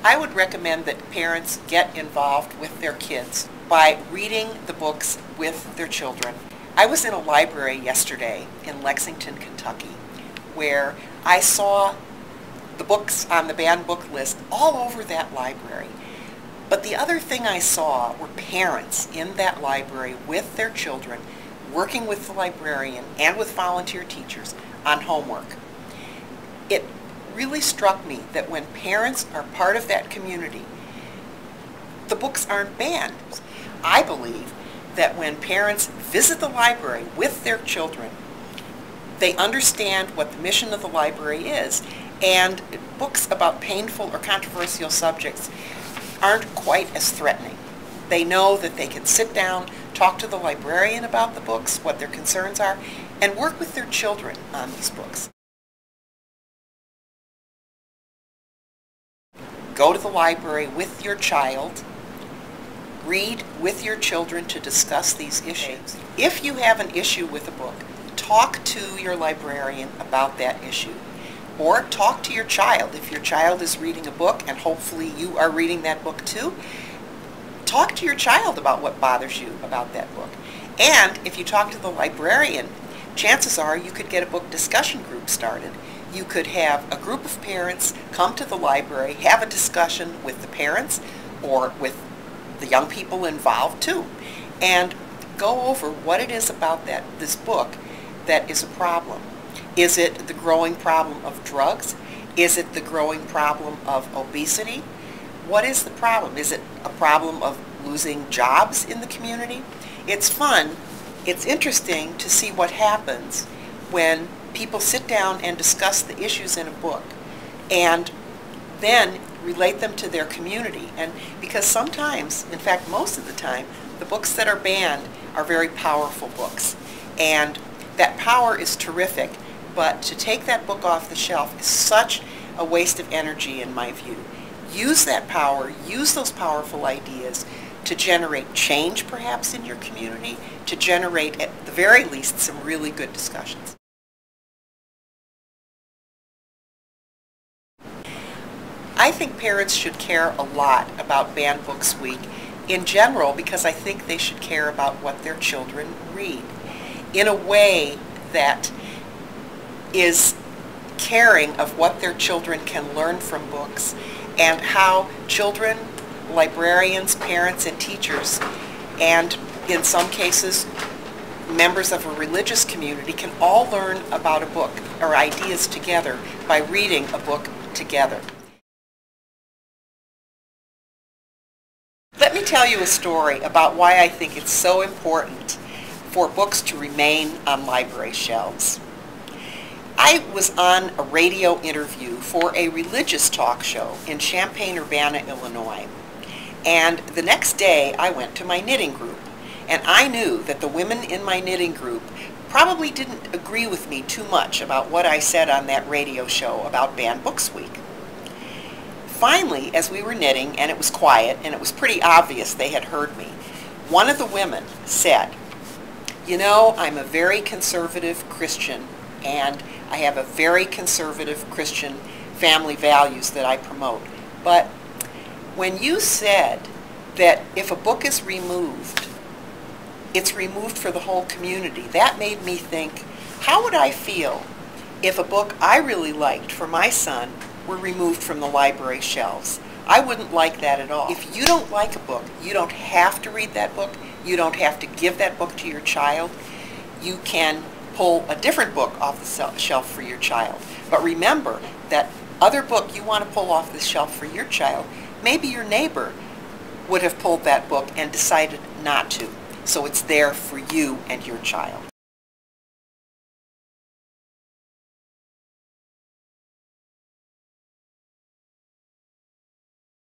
I would recommend that parents get involved with their kids by reading the books with their children. I was in a library yesterday in Lexington, Kentucky, where I saw the books on the banned book list all over that library. But the other thing I saw were parents in that library with their children, working with the librarian and with volunteer teachers on homework. It really struck me that when parents are part of that community, the books aren't banned. I believe that when parents visit the library with their children, they understand what the mission of the library is, and books about painful or controversial subjects aren't quite as threatening. They know that they can sit down, talk to the librarian about the books, what their concerns are, and work with their children on these books. Go to the library with your child. Read with your children to discuss these issues. If you have an issue with a book, talk to your librarian about that issue. Or talk to your child. If your child is reading a book, and hopefully you are reading that book too, talk to your child about what bothers you about that book. And if you talk to the librarian, chances are you could get a book discussion group started. You could have a group of parents come to the library, have a discussion with the parents or with the young people involved too, and go over what it is about this book that is a problem. Is it the growing problem of drugs? Is it the growing problem of obesity? What is the problem? Is it a problem of losing jobs in the community? It's fun. It's interesting to see what happens when people sit down and discuss the issues in a book and then relate them to their community. And because sometimes, in fact most of the time, the books that are banned are very powerful books. And that power is terrific, but to take that book off the shelf is such a waste of energy in my view. Use that power, use those powerful ideas to generate change perhaps in your community, to generate at the very least some really good discussions. I think parents should care a lot about Banned Books Week in general because I think they should care about what their children read in a way that is caring of what their children can learn from books and how children, librarians, parents, and teachers, and in some cases members of a religious community can all learn about a book or ideas together by reading a book together. Let me tell you a story about why I think it's so important for books to remain on library shelves. I was on a radio interview for a religious talk show in Champaign-Urbana, Illinois. And the next day I went to my knitting group. And I knew that the women in my knitting group probably didn't agree with me too much about what I said on that radio show about Banned Books Week. Finally, as we were knitting and it was quiet and it was pretty obvious they had heard me, one of the women said, "You know, I'm a very conservative Christian and I have a very conservative Christian family values that I promote. But when you said that if a book is removed, it's removed for the whole community, that made me think, how would I feel if a book I really liked for my son were removed from the library shelves? I wouldn't like that at all. If you don't like a book, you don't have to read that book. You don't have to give that book to your child. You can pull a different book off the shelf for your child. But remember that other book you want to pull off the shelf for your child, maybe your neighbor would have pulled that book and decided not to. So it's there for you and your child.